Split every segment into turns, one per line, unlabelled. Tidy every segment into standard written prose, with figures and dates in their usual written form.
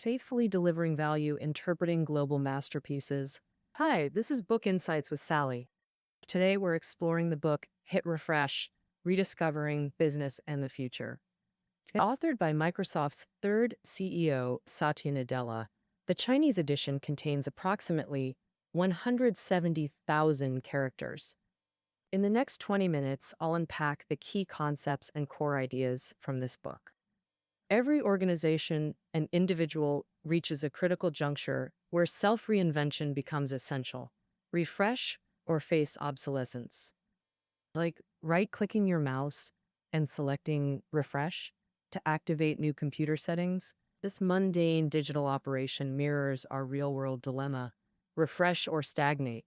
faithfully delivering value, interpreting global masterpieces. Hi, this is Book Insights with Sally. Today we're exploring the book Hit Refresh, Rediscovering Business and the Future. Authored by Microsoft's third CEO, Satya Nadella, the Chinese edition contains approximately 170,000 characters. In the next 20 minutes, I'll unpack the key concepts and core ideas from this book. Every organization and individual reaches a critical juncture where self-reinvention becomes essential. Refresh or face obsolescence. Like right-clicking your mouse and selecting refresh to activate new computer settings. This mundane digital operation mirrors our real-world dilemma: refresh or stagnate.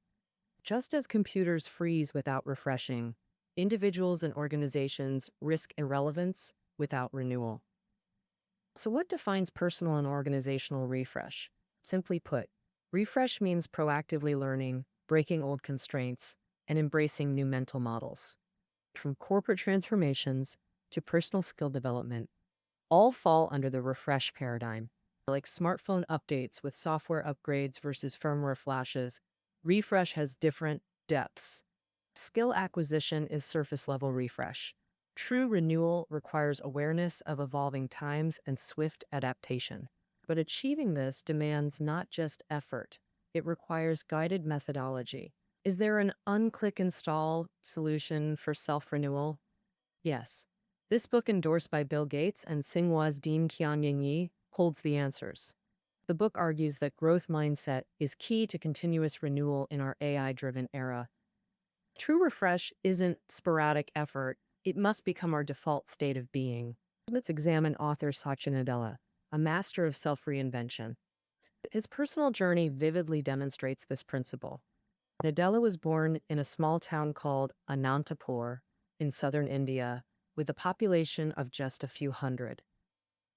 Just as computers freeze without refreshing, individuals and organizations risk irrelevance without renewal. So what defines personal and organizational refresh? Simply put, refresh means proactively learning, breaking old constraints, and embracing new mental models. From corporate transformations to personal skill development, all fall under the refresh paradigm. Like smartphone updates with software upgrades versus firmware flashes, refresh has different depths. Skill acquisition is surface-level refresh. True renewal requires awareness of evolving times and swift adaptation. But achieving this demands not just effort, it requires guided methodology. Is there an unclick install solution for self-renewal? Yes. This book, endorsed by Bill Gates and Tsinghua's Dean Qianying Yi, holds the answers. The book argues that growth mindset is key to continuous renewal in our AI-driven era. True refresh isn't sporadic effort. It must become our default state of being. Let's examine author Satya Nadella, a master of self-reinvention. His personal journey vividly demonstrates this principle. Nadella was born in a small town called Anantapur in southern India, with a population of just a few hundred.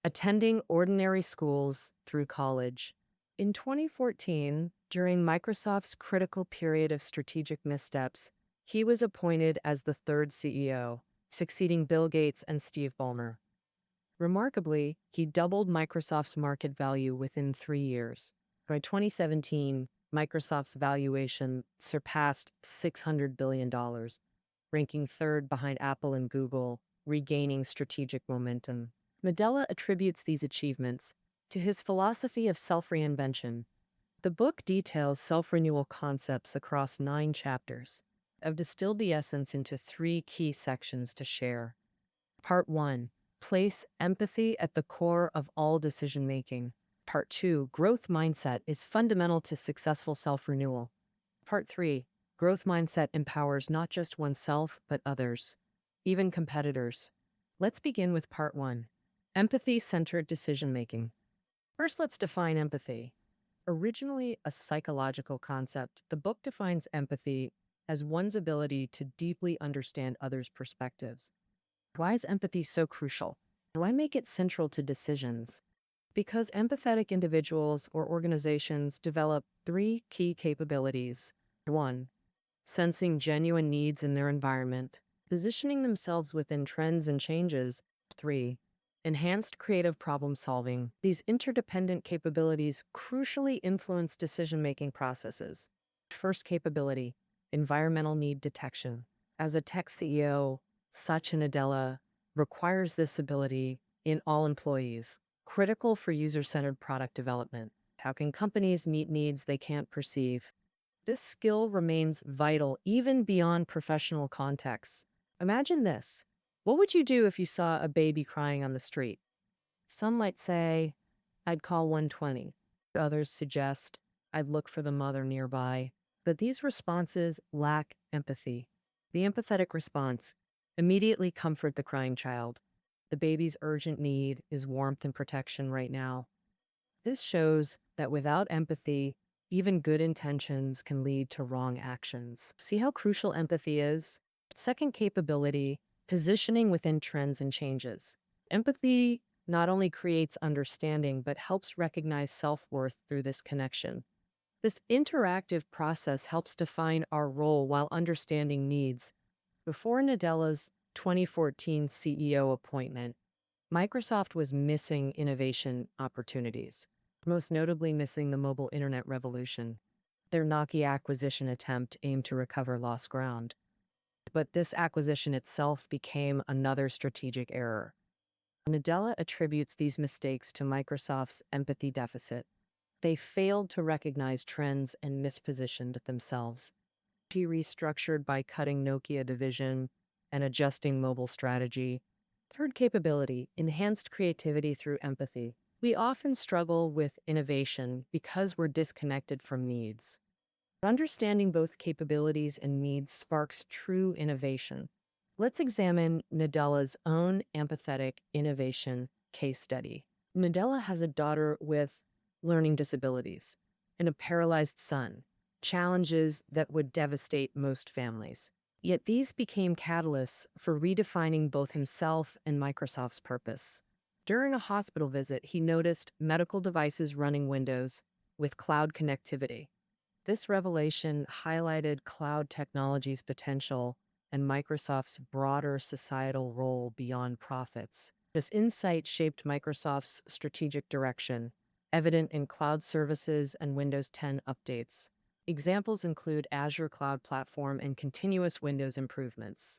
Attending ordinary schools through college. In 2014, during Microsoft's critical period of strategic missteps, he was appointed as the third CEO, succeeding Bill Gates and Steve Ballmer. Remarkably, he doubled Microsoft's market value within 3 years. By 2017, Microsoft's valuation surpassed $600 billion, ranking third behind Apple and Google, regaining strategic momentum. Nadella attributes these achievements to his philosophy of self-reinvention. The book details self-renewal concepts across 9 chapters. I've distilled the essence into 3 key sections to share. Part 1. Place empathy at the core of all decision-making. Part 2. Growth mindset is fundamental to successful self-renewal. Part 3. Growth mindset empowers not just oneself, but others, even competitors. Let's begin with Part 1. Empathy-centered decision-making. First, let's define empathy. Originally a psychological concept, the book defines empathy as one's ability to deeply understand others' perspectives. Why is empathy so crucial? Why make it central to decisions? Because empathetic individuals or organizations develop 3 key capabilities. 1. Sensing genuine needs in their environment, positioning themselves within trends and changes. 3. Enhanced creative problem solving. These interdependent capabilities crucially influence decision-making processes. First capability, environmental need detection. As a tech CEO, Satya Nadella requires this ability in all employees, critical for user-centered product development. How can companies meet needs they can't perceive? This skill remains vital even beyond professional contexts. Imagine this. What would you do if you saw a baby crying on the street? Some might say, I'd call 120. Others suggest, I'd look for the mother nearby. But these responses lack empathy. The empathetic response: immediately comfort the crying child. The baby's urgent need is warmth and protection right now. This shows that without empathy, even good intentions can lead to wrong actions. See how crucial empathy is? Second capability, positioning within trends and changes. Empathy not only creates understanding, but helps recognize self-worth through this connection. This interactive process helps define our role while understanding needs. Before Nadella's 2014 CEO appointment, Microsoft was missing innovation opportunities. most notably missing the mobile internet revolution. Their Nokia acquisition attempt aimed to recover lost ground, but this acquisition itself became another strategic error. Nadella attributes these mistakes to Microsoft's empathy deficit. They failed to recognize trends and mispositioned themselves. She restructured by cutting Nokia division and adjusting mobile strategy. Third capability, enhanced creativity through empathy. We often struggle with innovation because we're disconnected from needs. Understanding both capabilities and needs sparks true innovation. Let's examine Nadella's own empathetic innovation case study. Nadella has a daughter with learning disabilities and a paralyzed son, challenges that would devastate most families. Yet these became catalysts for redefining both himself and Microsoft's purpose. During a hospital visit, he noticed medical devices running Windows with cloud connectivity. This revelation highlighted cloud technology's potential and Microsoft's broader societal role beyond profits. This insight shaped Microsoft's strategic direction, evident in cloud services and Windows 10 updates. Examples include Azure Cloud Platform and continuous Windows improvements.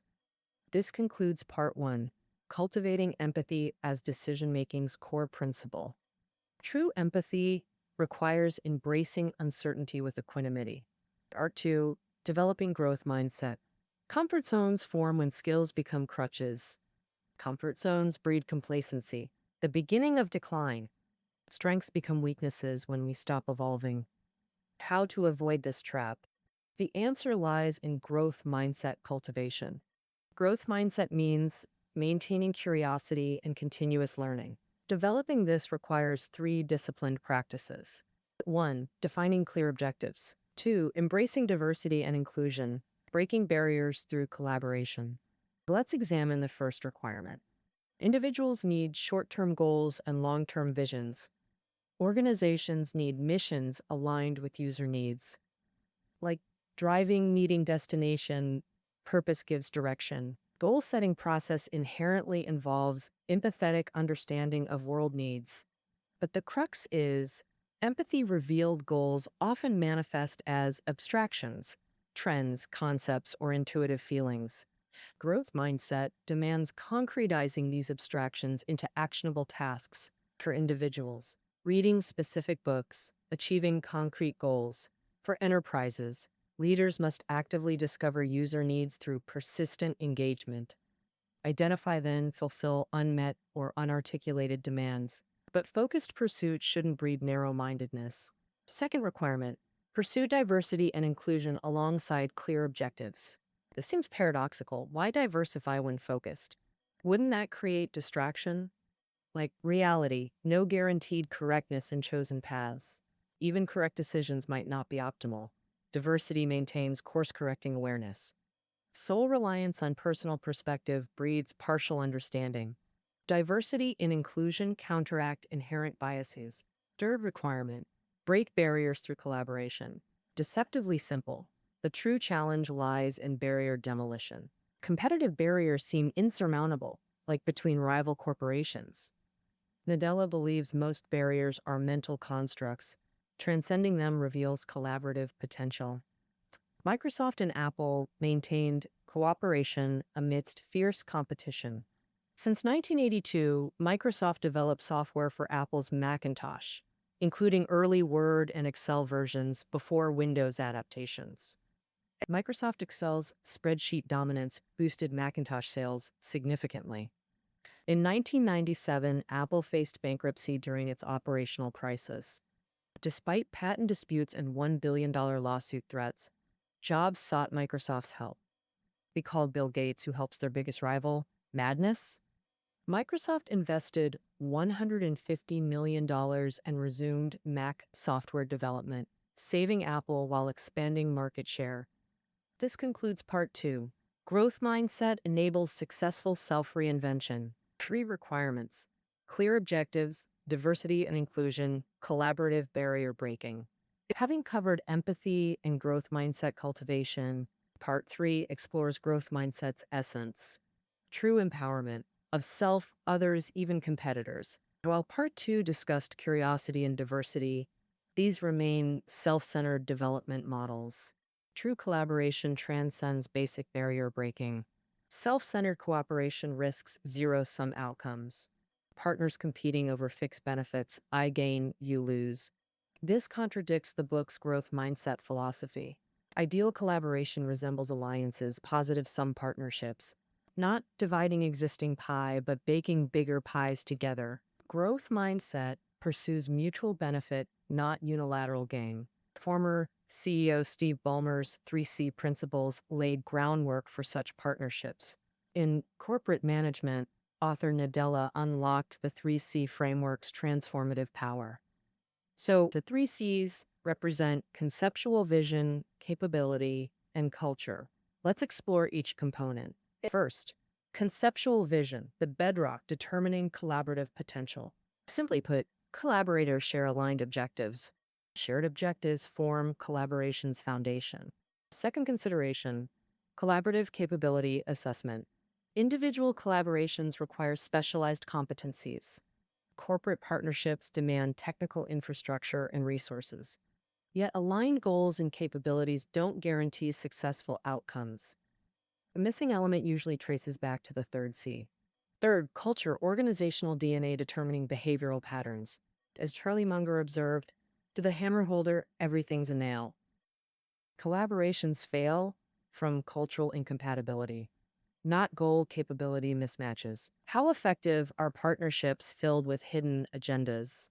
This concludes Part 1, Cultivating Empathy as Decision-Making's Core Principle. True empathy requires embracing uncertainty with equanimity. Part 2, Developing Growth Mindset. Comfort zones form when skills become crutches. Comfort zones breed complacency, the beginning of decline. Strengths become weaknesses when we stop evolving. How to avoid this trap? The answer lies in growth mindset cultivation. Growth mindset means maintaining curiosity and continuous learning. Developing this requires 3 disciplined practices. 1. Defining clear objectives. 2. Embracing diversity and inclusion, breaking barriers through collaboration. Let's examine the first requirement. Individuals need short-term goals and long-term visions. Organizations need missions aligned with user needs. Like driving, needing destination, purpose gives direction. Goal-setting process inherently involves empathetic understanding of world needs. But the crux is, empathy-revealed goals often manifest as abstractions, trends, concepts, or intuitive feelings. Growth mindset demands concretizing these abstractions into actionable tasks for individuals. Reading specific books, achieving concrete goals. For enterprises, leaders must actively discover user needs through persistent engagement. Identify then, fulfill unmet or unarticulated demands. But focused pursuit shouldn't breed narrow-mindedness. Second requirement, pursue diversity and inclusion alongside clear objectives. This seems paradoxical. Why diversify when focused? Wouldn't that create distraction? Like reality, no guaranteed correctness in chosen paths. Even correct decisions might not be optimal. Diversity maintains course-correcting awareness. Sole reliance on personal perspective breeds partial understanding. Diversity and inclusion counteract inherent biases. Third requirement, break barriers through collaboration. Deceptively simple. The true challenge lies in barrier demolition. Competitive barriers seem insurmountable, like between rival corporations. Nadella believes most barriers are mental constructs. Transcending them reveals collaborative potential. Microsoft and Apple maintained cooperation amidst fierce competition. Since 1982, Microsoft developed software for Apple's Macintosh, including early Word and Excel versions before Windows adaptations. Microsoft Excel's spreadsheet dominance boosted Macintosh sales significantly. In 1997, Apple faced bankruptcy during its operational crisis. Despite patent disputes and $1 billion lawsuit threats, Jobs sought Microsoft's help. They called Bill Gates, who helps their biggest rival, madness. Microsoft invested $150 million and resumed Mac software development, saving Apple while expanding market share. This concludes Part 2. Growth mindset enables successful self-reinvention. 3 requirements: clear objectives, diversity and inclusion, collaborative barrier breaking. Having covered empathy and growth mindset cultivation, Part 3 explores growth mindset's essence. True empowerment of self, others, even competitors. While part two discussed curiosity and diversity, these remain self-centered development models. True collaboration transcends basic barrier breaking. Self-centered cooperation risks zero-sum outcomes. Partners competing over fixed benefits, I gain, you lose. This contradicts the book's growth mindset philosophy. Ideal collaboration resembles alliances, positive sum partnerships, not dividing existing pie, but baking bigger pies together. Growth mindset pursues mutual benefit, not unilateral gain. Former CEO Steve Ballmer's 3C principles laid groundwork for such partnerships. In corporate management, author Nadella unlocked the 3C framework's transformative power. So the 3Cs represent conceptual vision, capability, and culture. Let's explore each component. First, conceptual vision, the bedrock determining collaborative potential. Simply put, collaborators share aligned objectives. Shared objectives form collaboration's foundation. Second consideration, collaborative capability assessment. Individual collaborations require specialized competencies. Corporate partnerships demand technical infrastructure and resources. Yet aligned goals and capabilities don't guarantee successful outcomes. A missing element usually traces back to the third C. Third, culture, organizational DNA determining behavioral patterns. As Charlie Munger observed, to the hammer holder, everything's a nail. Collaborations fail from cultural incompatibility, not goal capability mismatches. How effective are partnerships filled with hidden agendas?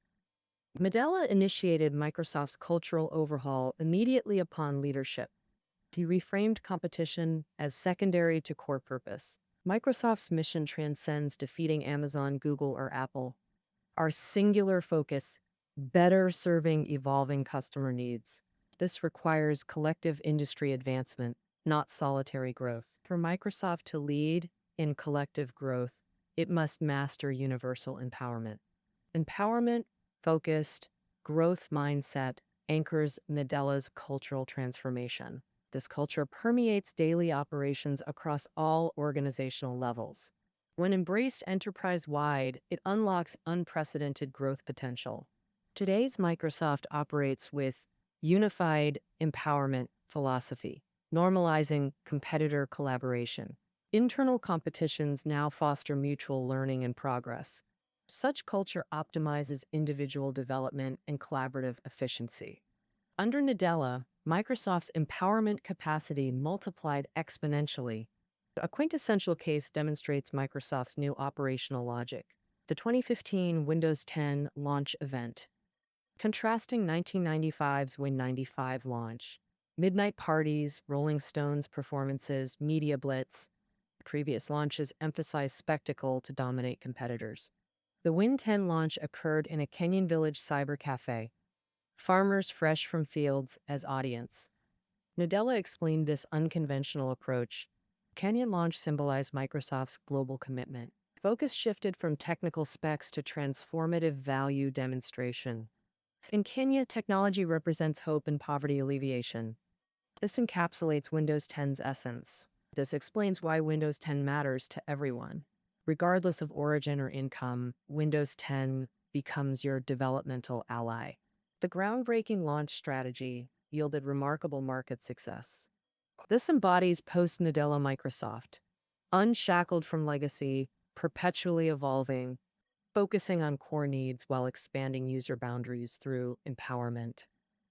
Nadella initiated Microsoft's cultural overhaul immediately upon leadership. He reframed competition as secondary to core purpose. Microsoft's mission transcends defeating Amazon, Google, or Apple. Our singular focus, better serving evolving customer needs. This requires collective industry advancement, not solitary growth. For Microsoft to lead in collective growth, it must master universal empowerment. Empowerment, focused, growth mindset anchors Nadella's cultural transformation. This culture permeates daily operations across all organizational levels. When embraced enterprise-wide, it unlocks unprecedented growth potential. Today's Microsoft operates with unified empowerment philosophy, normalizing competitor collaboration. Internal competitions now foster mutual learning and progress. Such culture optimizes individual development and collaborative efficiency. Under Nadella, Microsoft's empowerment capacity multiplied exponentially. A quintessential case demonstrates Microsoft's new operational logic. The 2015 Windows 10 launch event. Contrasting 1995's Win95 launch. Midnight parties, Rolling Stones performances, media blitz. Previous launches emphasized spectacle to dominate competitors. The Win 10 launch occurred in a Kenyan village cyber cafe. Farmers fresh from fields as audience. Nadella explained this unconventional approach. Kenyan launch symbolized Microsoft's global commitment. Focus shifted from technical specs to transformative value demonstration. In Kenya, technology represents hope and poverty alleviation. This encapsulates Windows 10's essence. This explains why Windows 10 matters to everyone. Regardless of origin or income, Windows 10 becomes your developmental ally. The groundbreaking launch strategy yielded remarkable market success. This embodies post-Nadella Microsoft, unshackled from legacy, perpetually evolving, focusing on core needs while expanding user boundaries through empowerment.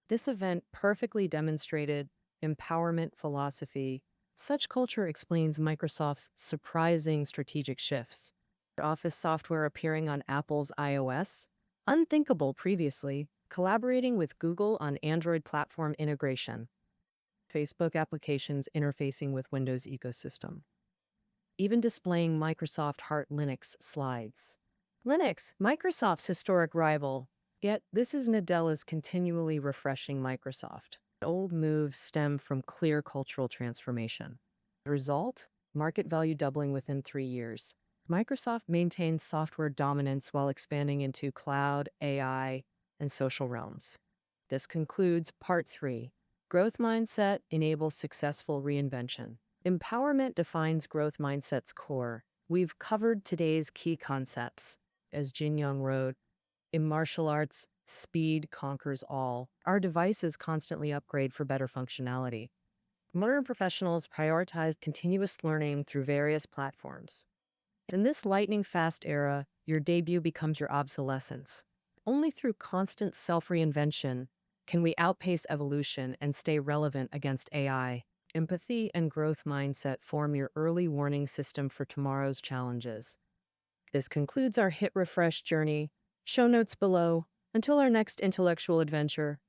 This event perfectly demonstrated empowerment philosophy. Such culture explains Microsoft's surprising strategic shifts. Office software appearing on Apple's iOS, unthinkable previously, collaborating with Google on Android platform integration. Facebook applications interfacing with Windows ecosystem. Even displaying Microsoft Heart Linux slides. Linux, Microsoft's historic rival. Yet, this is Nadella's continually refreshing Microsoft. Old moves stem from clear cultural transformation. The result? Market value doubling within 3 years. Microsoft maintains software dominance while expanding into cloud, AI, and social realms. This concludes Part 3. Growth mindset enables successful reinvention. Empowerment defines growth mindset's core. We've covered today's key concepts. as Jin Young wrote, in martial arts, speed conquers all. Our devices constantly upgrade for better functionality. Modern professionals prioritize continuous learning through various platforms. In this lightning-fast era, your debut becomes your obsolescence. Only through constant self-reinvention can we outpace evolution and stay relevant against AI. Empathy and growth mindset form your early warning system for tomorrow's challenges. This concludes our Hit Refresh journey. Show notes below. Until our next intellectual adventure,